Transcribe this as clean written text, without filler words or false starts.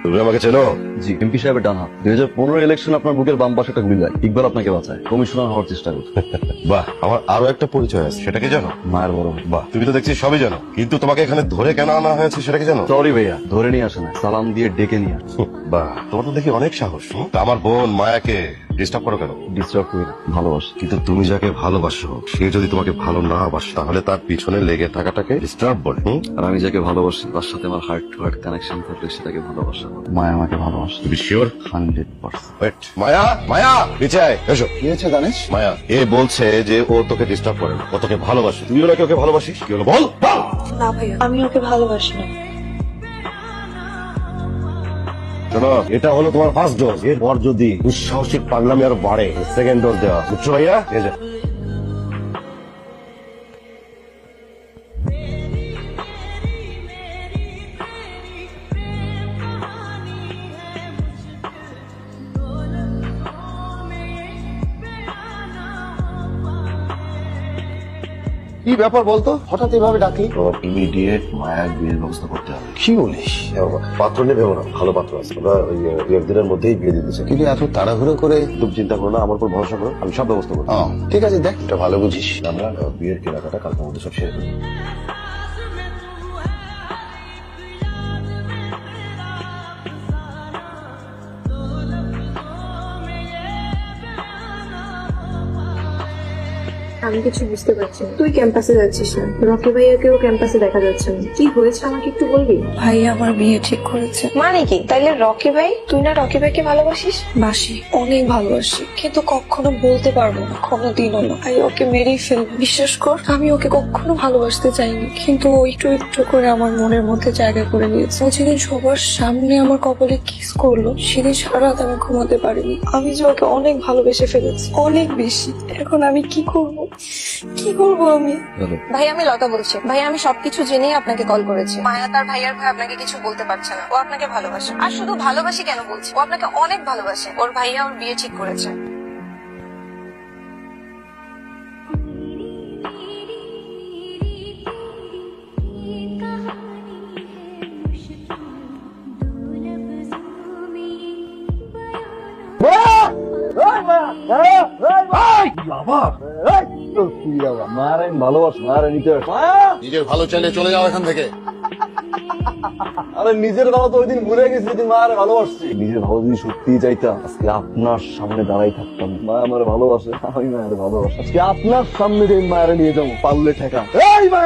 তুমি আমাকে চেনো? জি, এমপি সাহেবের ডান হাত। 2015 ইলেকশন আপনার বুকের বাম পাশে একটা গুলি লাগে, ইকবাল আপনাকে বাঁচায়, কমিশনার হওয়ার চেষ্টা করছে। বাহ, আমার আরো একটা পরিচয় আছে, সেটা কি জানো? মায়ের বড়। বাহ, তুমি তো দেখছি সবই জানো, কিন্তু তোমাকে এখানে ধরে কেন আনা হয়েছে সেটা কি জানো? সরি ভাইয়া, ধরে নিয়ে আসে না, সালাম দিয়ে ডেকে নিয়ে আসে। বাহ, তোমার তো দেখি অনেক সাহস। তা আমার বোন মায়াকে ডিস্টার্ব করো কেন? ডিস্টার্ব করি না, ভালোবাসি। কিন্তু তুমি যাকে ভালোবাসো সে যদি তোমাকে ভালো না বাসে তাহলে তার পিছনে লেগে থাকাটাকে ডিস্টার্ব বলে। আর আমি যাকে ভালোবাসি তার সাথে আমার হার্ট টু হার্ট কানেকশন থাকলে সেটাকে ভালোবাসা। মায়া আমাকে ভালোবাসে। তুমি শিওর? 100%। মায়া, মায়া নিচে আয়, এসো। কি হয়েছে গণেশ? মায়া, এ বলছে যে ও তোকে ডিস্টার্ব করে না, ও তোকে ভালোবাসে। তুইও নাকি ওকে ভালোবাসিস? কি হলো বল? না ভাইয়া, আমি ওকে ভালোবাসি না। শোনো, এটা হলো তোমার ফার্স্ট ডোজ। এরপর যদি দুঃসাহসিক পাগলামি আর বাড়ে, সেকেন্ড ডোজ দেওয়া, বুঝছো ভাইয়া? এই যে। কি ব্যাপার বলতো, হঠাৎ এভাবে ডাকলি? ইমিডিয়েট মায়ার বিয়ের ব্যবস্থা করতে হবে। কি বলিস? পাত্র নিয়ে ভেবো না, ভালো পাত্র আছে, ওরা ওই দু একদিনের মধ্যেই বিয়ে দিতে চাই। কিন্তু এত তাড়াহুড়ো করে? তুমি চিন্তা করো না, আমার উপর ভরসা করো, আমি সব ব্যবস্থা করবো। ঠিক আছে, দেখ, এটা ভালো বুঝিস। আমরা বিয়ের কেনাকাটা কালকের মধ্যে সব সেরে ফেলবো। আমি কিছু বুঝতে পারছি না। তুই ক্যাম্পাসে যাচ্ছিস না, রকি ভাইয়াকেও ক্যাম্পাসে দেখা যাচ্ছে না। কি হয়েছে আমাকে একটু বলবি? ভাই আমার বিয়ে ঠিক করেছে। মানে কি? তাইলে রকি ভাই, তুই না রকি ভাইকে ভালোবাসিস? বাসি, অনেক ভালোবাসি, কিন্তু কখনো বলতে পারবো না, কোনোদিনও না। ভাই ওকে মেরেই ফেলবো। বিশ্বাস কর, আমি ওকে কখনো ভালোবাসতে চাইনি, কিন্তু ও একটু একটু করে আমার মনের মধ্যে জায়গা করে নিয়েছে। ও যেদিন সবার সামনে আমার কপালে কিস করলো, সেদিন সারা রাত আমি ঘুমাতে পারিনি। আমি যে ওকে অনেক ভালোবেসে ফেলেছি, অনেক বেশি। এখন আমি কি করব আমি? ভাই, আমি লতা বলছি। ভাই, আমি সবকিছু জেনেই আপনাকে কল করেছি। মায়া তার ভাইয়ার ভয় আপনাকে কিছু বলতে পারছে না। ও আপনাকে ভালোবাসে। আর শুধু ভালোবাসি কেন বলছি, ও আপনাকে অনেক ভালোবাসে। ওর ভাইয়া ওর বিয়ে ঠিক করেছে। মায়ের ভালোবাস, মায়ের নিতে নিজের ভালো চাইলে চলে যাও এখান থেকে। আরে নিজের ভালো তো ওই দিন ভুলে গেছি, যেদিন মায়ের ভালোবাসছি। নিজের ভালো যদি সত্যিই চাইতাম, আজকে আপনার সামনে দাঁড়াই থাকতাম। মা আমার ভালোবাসে, আমি মায়ের ভালোবাসি। আজকে আপনার সামনে যে মায়ের নিয়ে যাবো, পারলে ঠেকা। এই মা!